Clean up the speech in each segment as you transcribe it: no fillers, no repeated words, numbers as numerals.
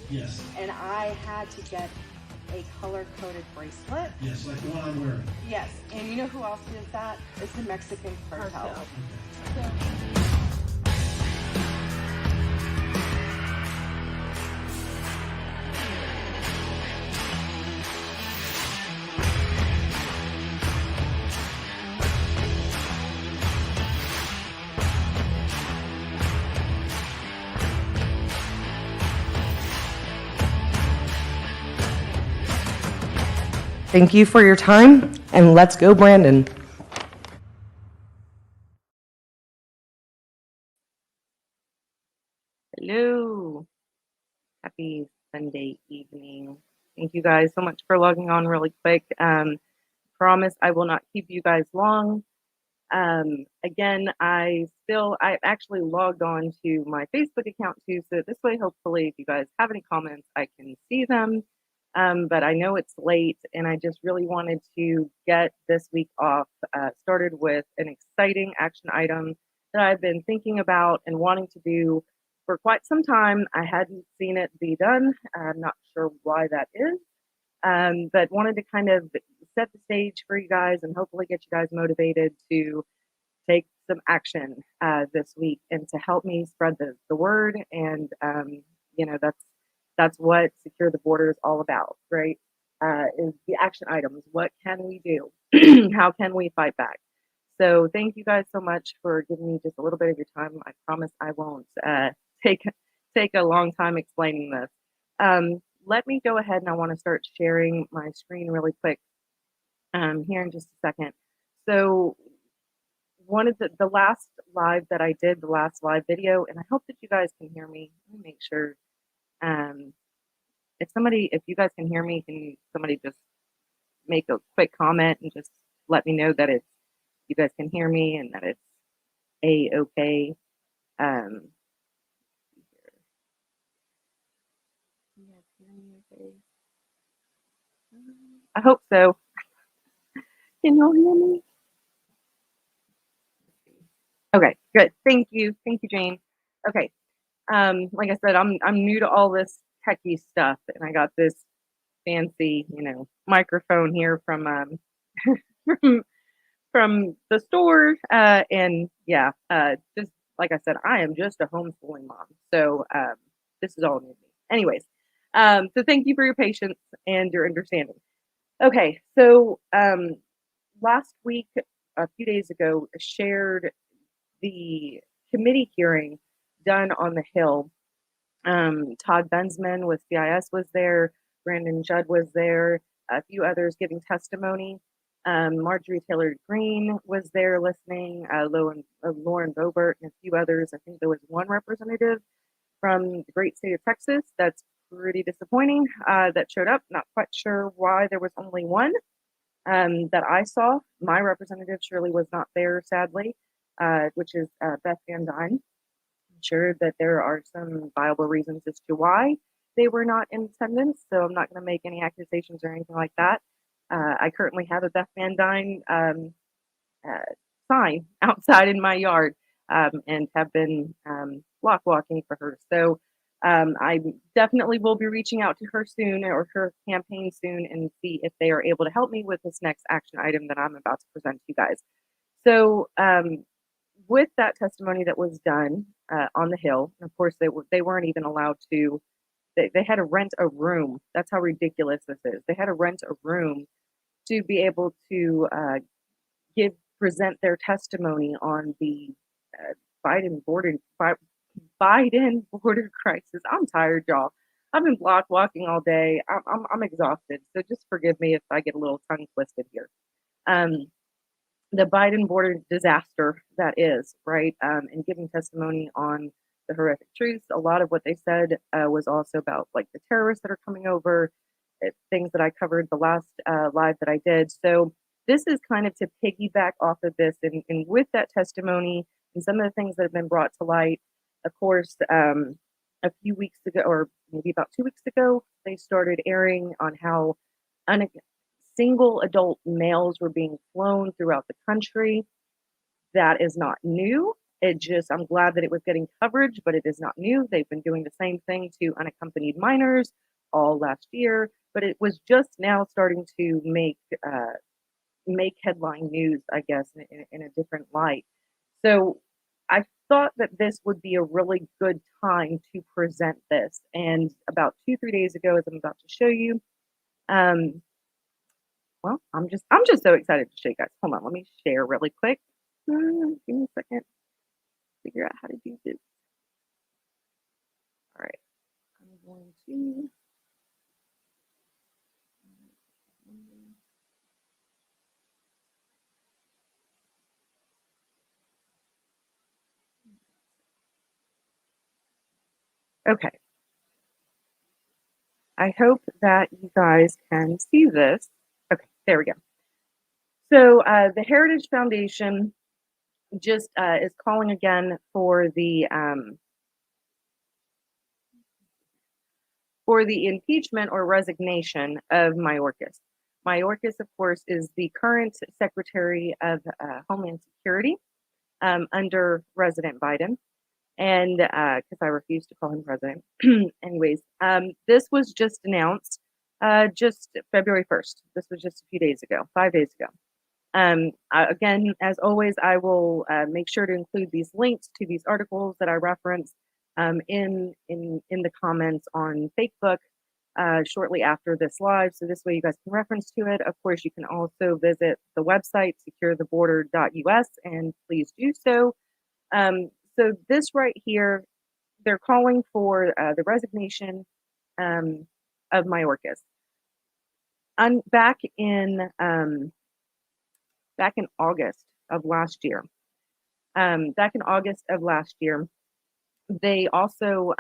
Yes. And I had to get a color-coded bracelet. Yes, like the one I'm wearing. Yes, and you know who else does that? It's the Mexican cartel. Okay. Thank you for your time, and let's go, Brandon. Hello. Happy Sunday evening. Thank you guys so much for logging on really quick. Promise I will not keep you guys long. Again, I actually logged on to my Facebook account too, so this way, hopefully, if you guys have any comments, I can see them. But I know it's late, and I just really wanted to get this week off started with an exciting action item that I've been thinking about and wanting to do for quite some time. I hadn't seen it be done. I'm not sure why that is, but wanted to kind of set the stage for you guys and hopefully get you guys motivated to take some action this week and to help me spread the word. And that's what Secure the Border is all about, right? Is the action items. What can we do? How can we fight back? So thank you guys so much for giving me just a little bit of your time. I promise I won't take a long time explaining this. Let me go ahead and I want to start sharing my screen really quick here in just a second. So one of the last live that I did, the last live video, and I hope that you guys can hear me. Let me make sure. If you guys can hear me, can somebody just make a quick comment and just let me know that you guys can hear me and that it's a-okay. You guys hear me okay? I hope so. Can y'all hear me? Okay, good. Thank you, Jane. Okay, like I said, I'm new to all this techie stuff, and I got this fancy, microphone here from from the store, and yeah, just like I said, I am just a homeschooling mom, so this is all new to me. Anyways, so thank you for your patience and your understanding. Okay, so last week, a few days ago, shared the committee hearing done on the Hill. Todd Bensman with CIS was there, Brandon Judd was there, a few others giving testimony. Marjorie Taylor Greene was there listening, Lauren Boebert, and a few others. I think there was one representative from the great state of Texas. That's pretty disappointing that showed up. Not quite sure why there was only one that I saw. My representative Shirley was not there, sadly, which is Beth Van Dyne. I'm sure that there are some viable reasons as to why they were not in attendance, so I'm not going to make any accusations or anything like that. I currently have a Beth Van Dyne sign outside in my yard and have been block walking for her. So I definitely will be reaching out to her soon or her campaign soon and see if they are able to help me with this next action item that I'm about to present to you guys. So with that testimony that was done on the Hill, of course they weren't even allowed to. They had to rent a room. That's how ridiculous this is. They had to rent a room to be able to present their testimony on the Biden border crisis. I'm tired, y'all. I've been block walking all day. I'm exhausted. So just forgive me if I get a little tongue twisted here. The Biden border disaster that is, right? And giving testimony on the horrific truths. A lot of what they said was also about like the terrorists that are coming over, things that I covered the last live that I did. So this is kind of to piggyback off of this and with that testimony and some of the things that have been brought to light. Of course, a few weeks ago, or maybe about 2 weeks ago, they started airing on how single adult males were being flown throughout the country. That is not new. I'm glad that it was getting coverage, but it is not new. They've been doing the same thing to unaccompanied minors all last year, but it was just now starting to make headline news, I guess, in a different light. So I thought that this would be a really good time to present this. And about 2, 3 days ago, as I'm about to show you, well, I'm just so excited to show you guys. Hold on, let me share really quick. Give me a second. Figure out how to do this. All right, I'm going to. Okay. I hope that you guys can see this. Okay, there we go. So the Heritage Foundation just is calling again for the impeachment or resignation of Mayorkas. Mayorkas, of course, is the current Secretary of Homeland Security under President Biden. And because I refuse to call him president. Anyways, this was just announced just February 1st. This was just a few days ago, 5 days ago. Again, as always, I will make sure to include these links to these articles that I reference in the comments on Facebook shortly after this live. So this way you guys can reference to it. Of course, you can also visit the website, securetheboarder.us, and please do so. So this right here, they're calling for the resignation of Mayorkas. Back in August of last year, they also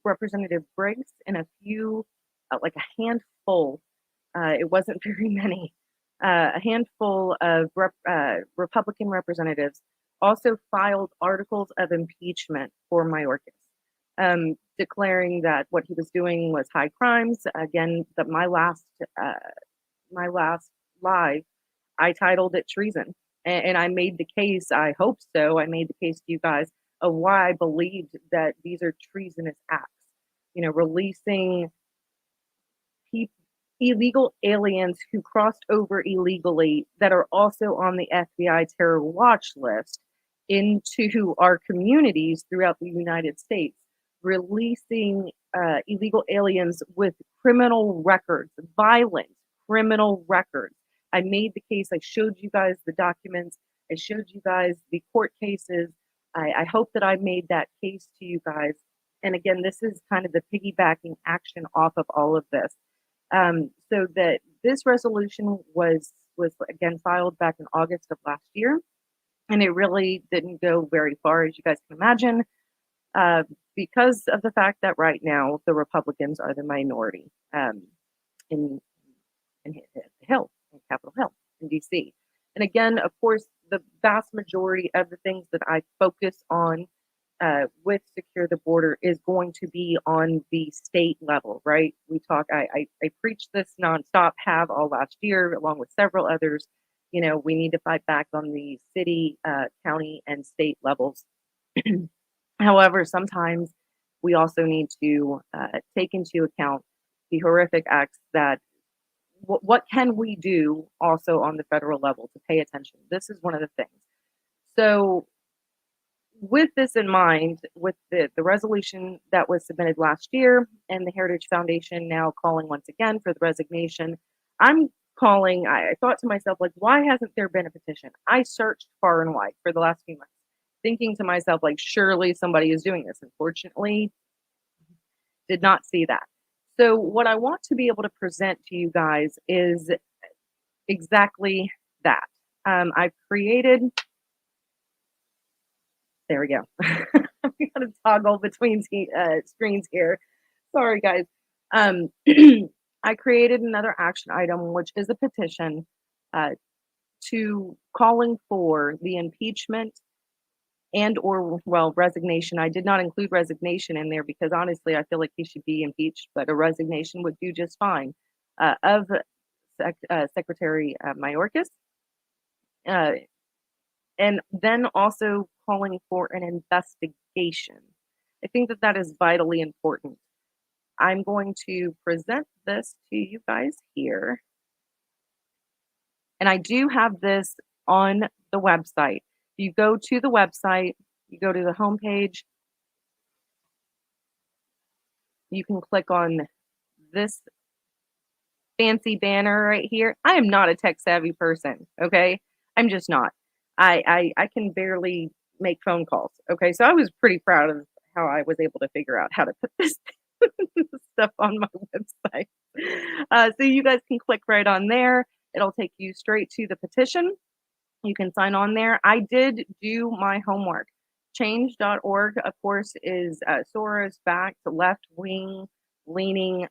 Representative Briggs and a few, like a handful, it wasn't very many, a handful of Republican representatives also filed articles of impeachment for Mayorkas, declaring that what he was doing was high crimes. Again, that my last live, I titled it treason, and I made the case. I hope so. I made the case to you guys of why I believed that these are treasonous acts. You know, releasing illegal aliens who crossed over illegally that are also on the FBI terror watch list into our communities throughout the United States, releasing illegal aliens with criminal records, violent criminal records. I made the case. I showed you guys the documents. I showed you guys the court cases. I hope that I made that case to you guys. And again, this is kind of the piggybacking action off of all of this. So that this resolution was again filed back in August of last year. And it really didn't go very far, as you guys can imagine, because of the fact that right now the Republicans are the minority in Hill, in Capitol Hill, in DC. And again, of course, the vast majority of the things that I focus on with Secure the Border is going to be on the state level, right? I preach this nonstop, have all last year, along with several others. You know, we need to fight back on the city, county, and state levels. However, sometimes we also need to take into account the horrific acts that what can we do also on the federal level to pay attention. This is one of the things. So with this in mind, with the resolution that was submitted last year and the Heritage Foundation now calling once again for the resignation, I thought to myself, like, why hasn't there been a petition? I searched far and wide for the last few months, thinking to myself, like, surely somebody is doing this. Unfortunately, did not see that. So what I want to be able to present to you guys is exactly that. I've created, there we go. I'm gonna toggle between screens here. Sorry, guys. I created another action item, which is a petition to calling for the impeachment and or resignation. I did not include resignation in there because honestly, I feel like he should be impeached, but a resignation would do just fine of Secretary Mayorkas. And then also calling for an investigation. I think that that is vitally important. I'm going to present this to you guys here. And I do have this on the website. You go to the website, you go to the homepage, you can click on this fancy banner right here. I am not a tech savvy person, okay? I'm just not. I can barely make phone calls, okay? So I was pretty proud of how I was able to figure out how to put this stuff on my website. So you guys can click right on there. It'll take you straight to the petition. You can sign on there. I did do my homework. Change.org, of course, is Soros-backed, left-wing leaning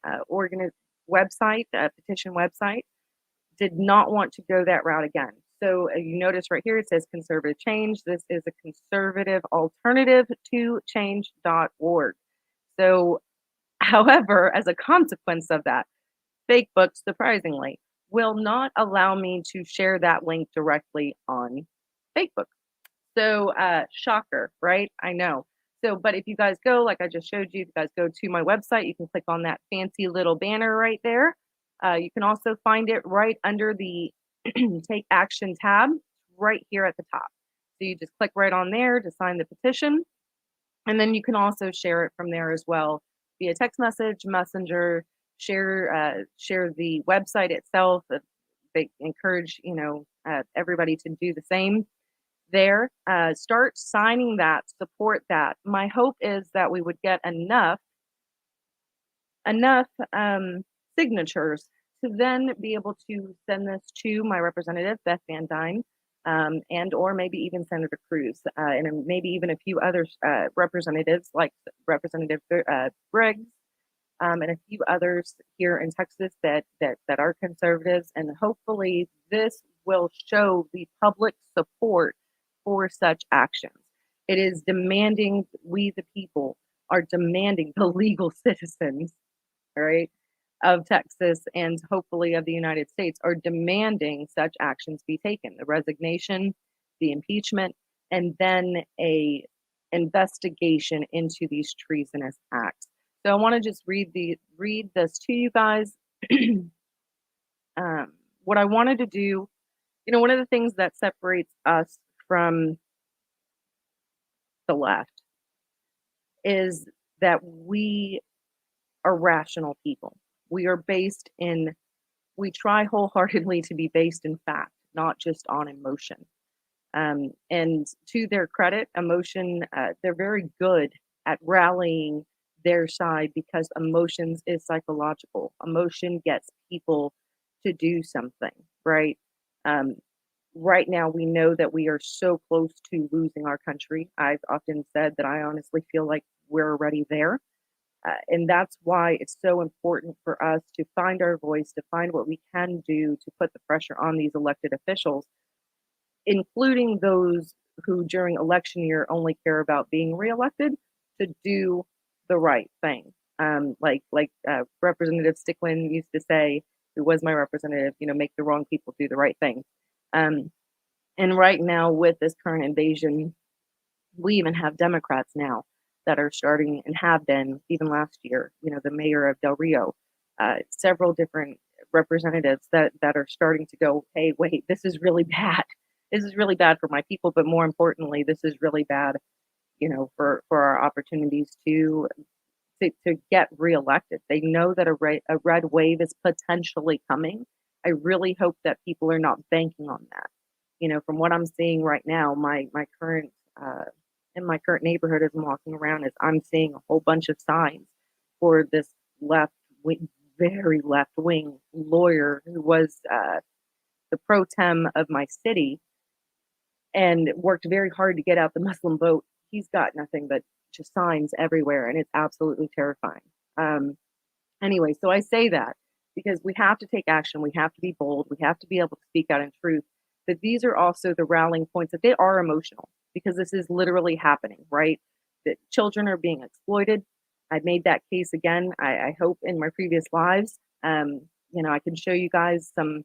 website, petition website. Did not want to go that route again. So you notice right here it says conservative change. This is a conservative alternative to change.org. So, however, as a consequence of that, Facebook, surprisingly, will not allow me to share that link directly on Facebook. So, shocker, right? I know. So, but if you guys go, like I just showed you, if you guys go to my website, you can click on that fancy little banner right there. You can also find it right under the Take Action tab right here at the top. So you just click right on there to sign the petition. And then you can also share it from there as well via text message, messenger, share the website itself. They encourage, everybody to do the same there. Start signing that, support that. My hope is that we would get enough signatures to then be able to send this to my representative, Beth Van Dyne, and or maybe even Senator Cruz, and maybe even a few other representatives like Representative Briggs, and a few others here in Texas that are conservatives. And hopefully this will show the public support for such actions. It is demanding, we the people are demanding, the legal citizens, all right, of Texas and hopefully of the United States are demanding such actions be taken. The resignation, the impeachment, and then a investigation into these treasonous acts. So I want to just read this to you guys. What I wanted to do, one of the things that separates us from the left is that we are rational people. We try wholeheartedly to be based in fact, not just on emotion. And to their credit, emotion, they're very good at rallying their side because emotions is psychological. Emotion gets people to do something, right? Right now, we know that we are so close to losing our country. I've often said that I honestly feel like we're already there. And that's why it's so important for us to find our voice, to find what we can do to put the pressure on these elected officials, including those who during election year only care about being reelected, to do the right thing. Like Representative Stickland used to say, who was my representative, make the wrong people do the right thing. And right now with this current invasion, we even have Democrats now that are starting and have been even last year, the mayor of Del Rio, several different representatives that are starting to go, hey, wait, this is really bad. This is really bad for my people, but more importantly, this is really bad, for our opportunities to get reelected. They know that a red wave is potentially coming. I really hope that people are not banking on that. From what I'm seeing right now, my current in my current neighborhood as I'm walking around is I'm seeing a whole bunch of signs for this very left wing lawyer who was the pro tem of my city and worked very hard to get out the Muslim vote. He's got nothing but just signs everywhere, and it's absolutely terrifying. Anyway, so I say that because we have to take action. We have to be bold. We have to be able to speak out in truth. But these are also the rallying points that they are emotional because this is literally happening, right? That children are being exploited. I've made that case again. I hope in my previous lives, I can show you guys some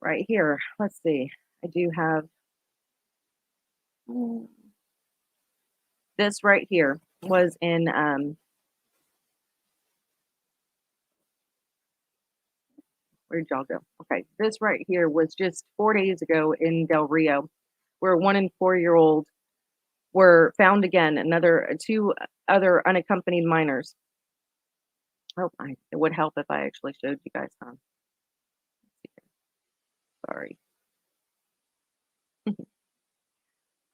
right here. Let's see. I do have, This right here was in where'd y'all go? Okay, this right here was just 4 days ago in Del Rio, where 1 and 4-year-old were found again. Two other unaccompanied minors. Oh, it would help if I actually showed you guys, huh? Sorry.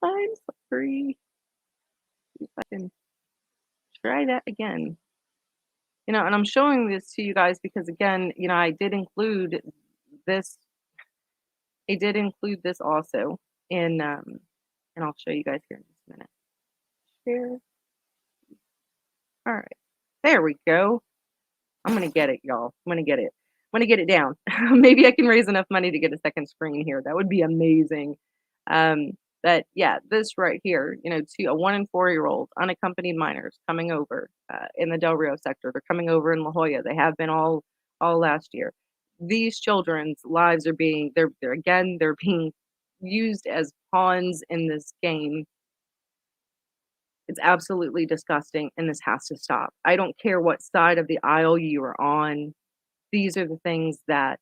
I'm sorry. See if I can try that again. And I'm showing this to you guys because, again, I did include this. I did include this also in, and I'll show you guys here in just a minute. Share. All right, there we go. I'm gonna get it, y'all. I'm gonna get it. I'm gonna get it down. Maybe I can raise enough money to get a second screen here. That would be amazing. But yeah, this right here, a 1 and 4-year-old unaccompanied minors coming over in the Del Rio sector. They're coming over in La Jolla. They have been all last year. These children's lives are being they're being used as pawns in this game. It's absolutely disgusting, and this has to stop. I don't care what side of the aisle you are on. These are the things that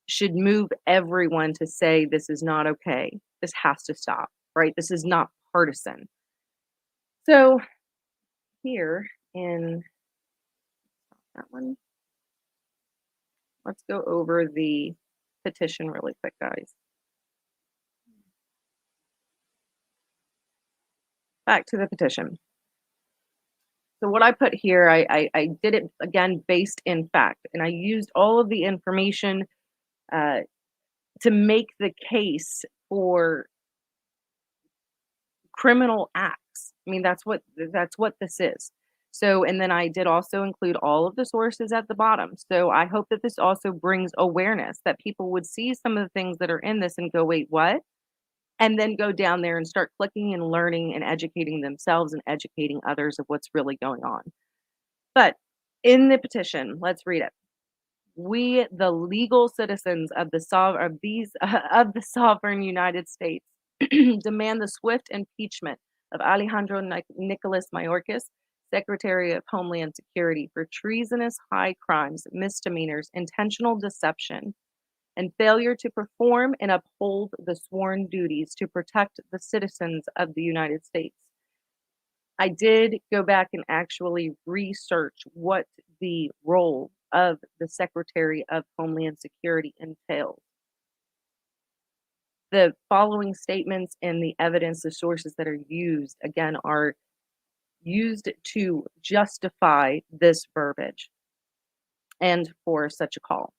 should move everyone to say this is not okay. This has to stop, right? This is not partisan. So here in that one, let's go over the petition really quick, guys. Back to the petition. So what I put here, I did it again based in fact, and I used all of the information to make the case for criminal acts. I mean, that's what this is. So, and then I did also include all of the sources at the bottom. So I hope that this also brings awareness, that people would see some of the things that are in this and go, wait, what? And then go down there and start clicking and learning and educating themselves and educating others of what's really going on. But in the petition, let's read it. We, the legal citizens of the sovereign United States, demand the swift impeachment of Alejandro Nicolas Mayorkas, Secretary of Homeland Security, for treasonous high crimes, misdemeanors, intentional deception, and failure to perform and uphold the sworn duties to protect the citizens of the United States. I did go back and actually research what the role of the Secretary of Homeland Security entails. The following statements and the evidence, the sources that are used, again, are used to justify this verbiage and for such a call.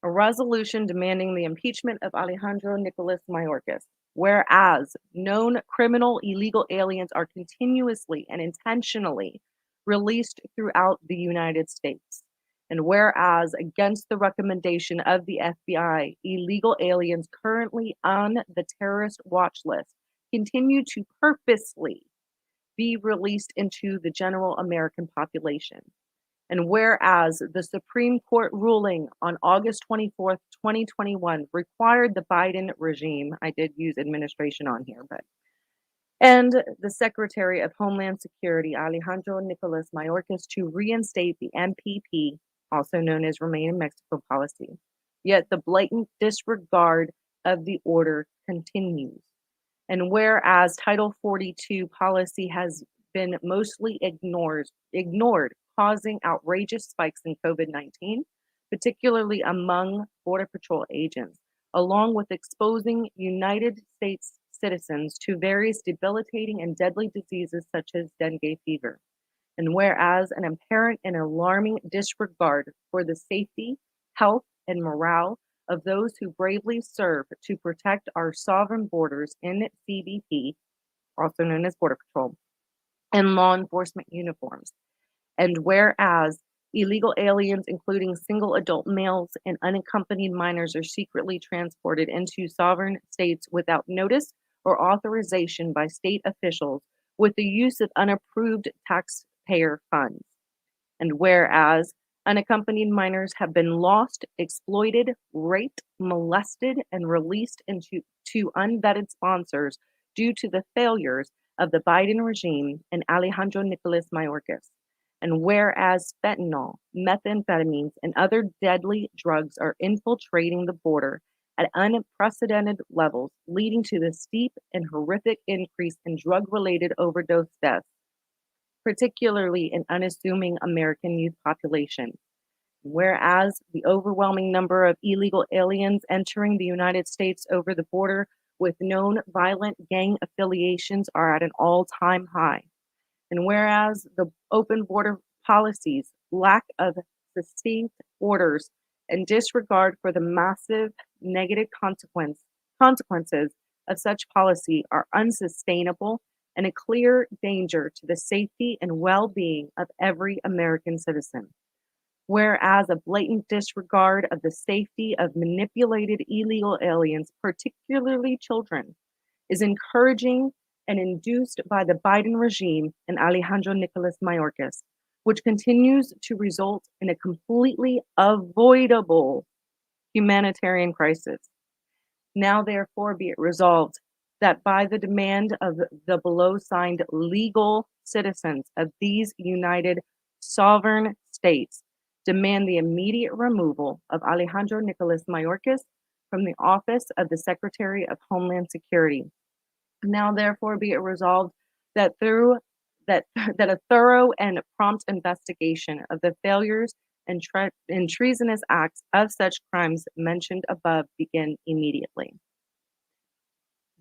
A resolution demanding the impeachment of Alejandro Nicolas Mayorkas. Whereas known criminal illegal aliens are continuously and intentionally released throughout the United States. And whereas, against the recommendation of the FBI, illegal aliens currently on the terrorist watch list continue to purposely be released into the general American population. And whereas the Supreme Court ruling on August 24th, 2021 required the Biden regime, I did use administration on here, and the Secretary of Homeland Security, Alejandro Nicolas Mayorkas, to reinstate the MPP, also known as Remain in Mexico policy. Yet the blatant disregard of the order continues. And whereas Title 42 policy has been mostly ignored, causing outrageous spikes in COVID-19, particularly among Border Patrol agents, along with exposing United States citizens to various debilitating and deadly diseases such as dengue fever. And whereas an apparent and alarming disregard for the safety, health, and morale of those who bravely serve to protect our sovereign borders in CBP, also known as Border Patrol, and law enforcement uniforms. And whereas illegal aliens, including single adult males and unaccompanied minors, are secretly transported into sovereign states without notice or authorization by state officials with the use of unapproved taxpayer funds. And whereas unaccompanied minors have been lost, exploited, raped, molested, and released to unvetted sponsors due to the failures of the Biden regime and Alejandro Nicolas Mayorkas. And whereas fentanyl, methamphetamines, and other deadly drugs are infiltrating the border at unprecedented levels, leading to the steep and horrific increase in drug related overdose deaths, particularly in unassuming American youth population. Whereas the overwhelming number of illegal aliens entering the United States over the border with known violent gang affiliations are at an all time high. And whereas the open border policies, lack of sustained orders, and disregard for the massive negative consequences of such policy are unsustainable and a clear danger to the safety and well being of every American citizen. Whereas a blatant disregard of the safety of manipulated illegal aliens, particularly children, is encouraging and induced by the Biden regime and Alejandro Nicolas Mayorkas, which continues to result in a completely avoidable humanitarian crisis. Now, therefore, be it resolved that by the demand of the below signed legal citizens of these united sovereign states, demand the immediate removal of Alejandro Nicolas Mayorkas from the office of the Secretary of Homeland Security. Now, therefore, be it resolved that that a thorough and prompt investigation of the failures and treasonous acts of such crimes mentioned above begin immediately.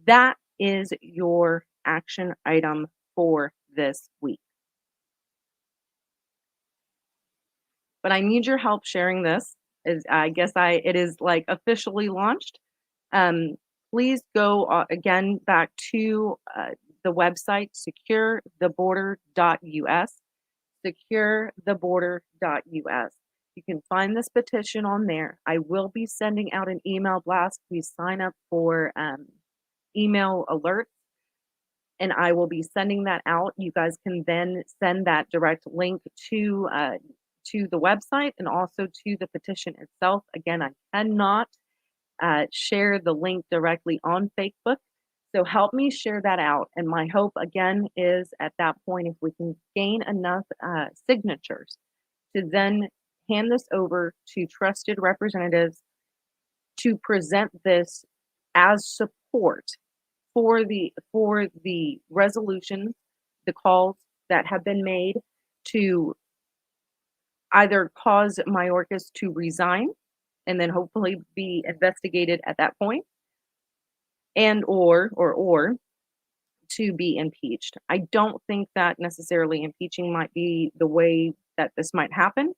That is your action item for this week. But I need your help sharing this. It is like officially launched. Please go again back to the website securetheborder.us, securetheborder.us. You can find this petition on there. I will be sending out an email blast. Please sign up for email alerts, and I will be sending that out. You guys can then send that direct link to the website and also to the petition itself. Again, I cannot share the link directly on Facebook. So help me share that out. And my hope, again, is at that point, if we can gain enough signatures to then hand this over to trusted representatives to present this as support for the resolutions, the calls that have been made to either cause Mayorkas to resign and then hopefully be investigated at that point, and or to be impeached. I don't think that necessarily impeaching might be the way that this might happen,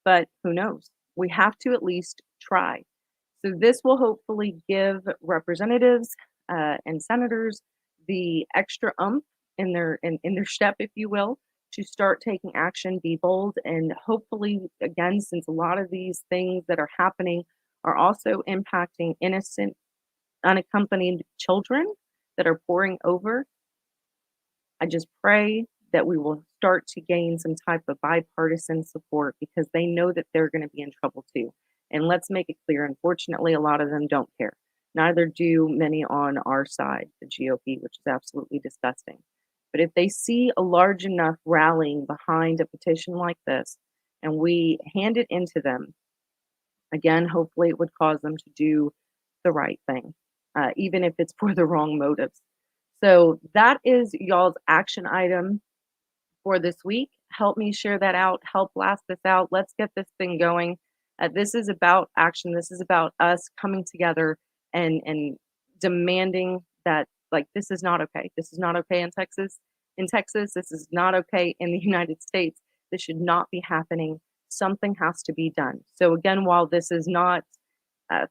but who knows? We have to at least try. So this will hopefully give representatives and senators the extra umph in their step, if you will, to start taking action, be bold, and hopefully, again, since a lot of these things that are happening are also impacting innocent, unaccompanied children that are pouring over, I just pray that we will start to gain some type of bipartisan support because they know that they're going to be in trouble too. And let's make it clear, unfortunately, a lot of them don't care. Neither do many on our side, the GOP, which is absolutely disgusting. But if they see a large enough rallying behind a petition like this and we hand it into them, again, hopefully it would cause them to do the right thing, even if it's for the wrong motives. So that is y'all's action item for this week. Help me share that out. Help blast this out. Let's get this thing going. This is about action. This is about us coming together and demanding that, like, this is not okay. This is not okay in Texas. This is not okay in the United States. This should not be happening. Something has to be done. So again, while this is not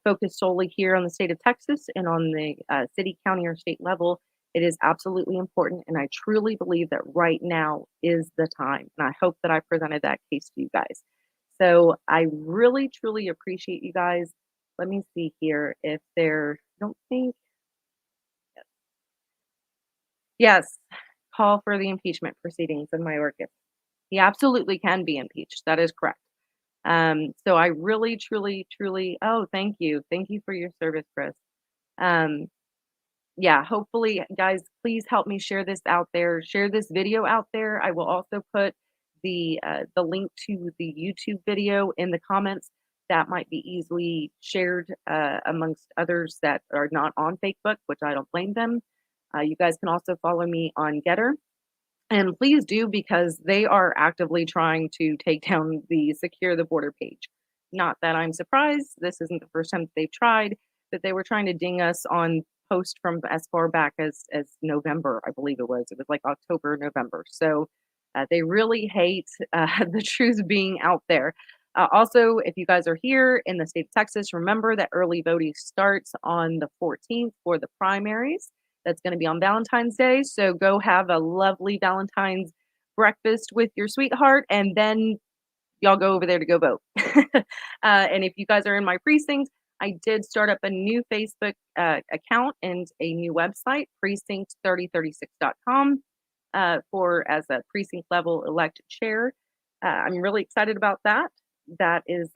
focused solely here on the state of Texas and on the city, county, or state level, it is absolutely important. And I truly believe that right now is the time. And I hope that I presented that case to you guys. So I really, truly appreciate you guys. Let me see here if there, I don't think, yes, call for the impeachment proceedings of Mayorkas. He absolutely can be impeached. That is correct. So I really, truly, oh, thank you. Thank you for your service, Chris. yeah, hopefully, guys, please help me share this out there. Share this video out there. I will also put the link to the YouTube video in the comments. That might be easily shared amongst others that are not on Facebook, which I don't blame them. You guys can also follow me on Getter. And please do, because they are actively trying to take down the Secure the Border page. Not that I'm surprised. This isn't the first time that they've tried, but they were trying to ding us on posts from as far back as November, I believe it was. It was like October, November. So they really hate the truth being out there. Also, if you guys are here in the state of Texas, remember that early voting starts on the 14th for the primaries. That's going to be on Valentine's Day. So go have a lovely Valentine's breakfast with your sweetheart, and then y'all go over there to go vote. And if you guys are in my precinct, I did start up a new Facebook account and a new website, precinct3036.com, for as a precinct level elected chair. I'm really excited about that. That is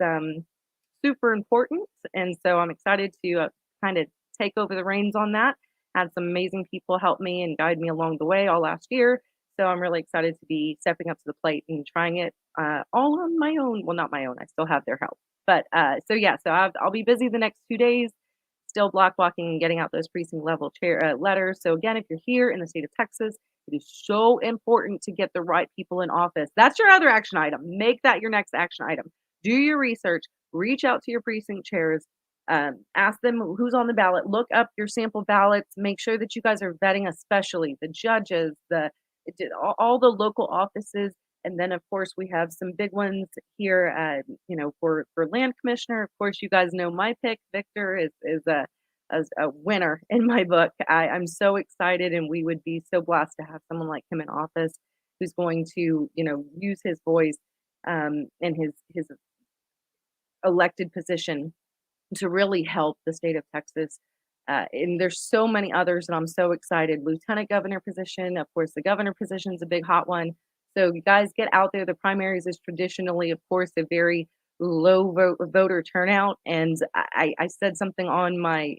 super important. And so I'm excited to kind of take over the reins on that. Had some amazing people help me and guide me along the way all last year. So I'm really excited to be stepping up to the plate and trying it all on my own. Well, not my own. I still have their help. But so yeah, so I'll be busy the next 2 days, still block walking and getting out those precinct level chair letters. So again, if you're here in the state of Texas, it is so important to get the right people in office. That's your other action item. Make that your next action item. Do your research. Reach out to your precinct chairs. Ask them who's on the ballot. Look up your sample ballots. Make sure that you guys are vetting, especially the judges, all the local offices, and then of course we have some big ones here. For land commissioner, of course, you guys know my pick. Victor is a winner in my book. I'm so excited, and we would be so blessed to have someone like him in office who's going to use his voice and his elected position to really help the state of Texas. And there's so many others, and I'm so excited. Lieutenant governor position, of course, the governor position is a big hot one. So you guys get out there. The primaries is traditionally, of course, a very low voter turnout. And I said something on my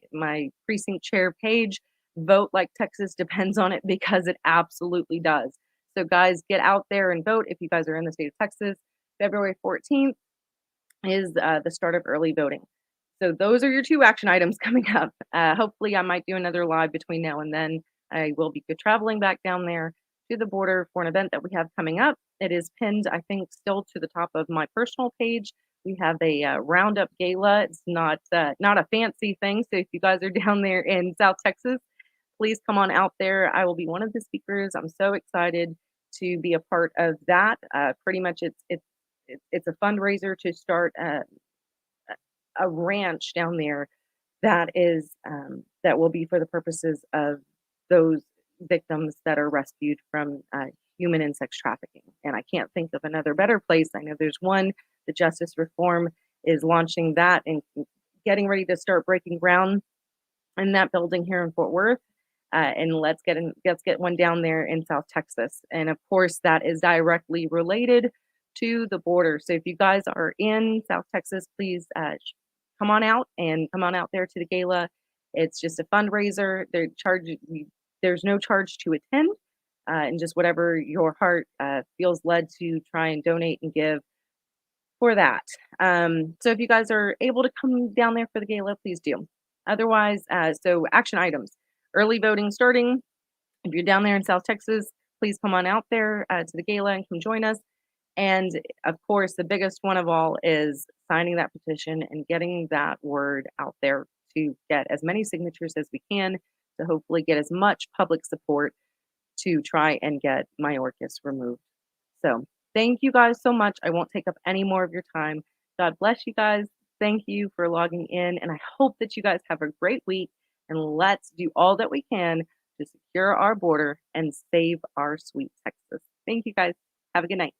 precinct chair page, vote like Texas depends on it, because it absolutely does. So guys, get out there and vote if you guys are in the state of Texas. February 14th is the start of early voting. So those are your 2 action items coming up. Hopefully I might do another live between now and then. I will be traveling back down there to the border for an event that we have coming up. It is pinned, I think, still to the top of my personal page. We have a roundup gala. It's not a fancy thing. So if you guys are down there in South Texas, please come on out there. I will be one of the speakers. I'm so excited to be a part of that. Pretty much it's a fundraiser to start a ranch down there that will be for the purposes of those victims that are rescued from human and sex trafficking. And I can't think of another better place. I know there's one. The Justice Reform is launching that and getting ready to start breaking ground in that building here in Fort Worth. And let's get one down there in South Texas. And of course, that is directly related to the border. So if you guys are in South Texas, please come on out there to the gala. It's just a fundraiser. There's no charge to attend, and just whatever your heart feels led to try and donate and give for that. So if you guys are able to come down there for the gala, please do. Otherwise, so action items: early voting starting. If you're down there in South Texas, please come on out there to the gala and come join us. And of course, the biggest one of all is signing that petition and getting that word out there to get as many signatures as we can to hopefully get as much public support to try and get Mayorkas removed. So thank you guys so much. I won't take up any more of your time. God bless you guys. Thank you for logging in. And I hope that you guys have a great week. And let's do all that we can to secure our border and save our sweet Texas. Thank you guys. Have a good night.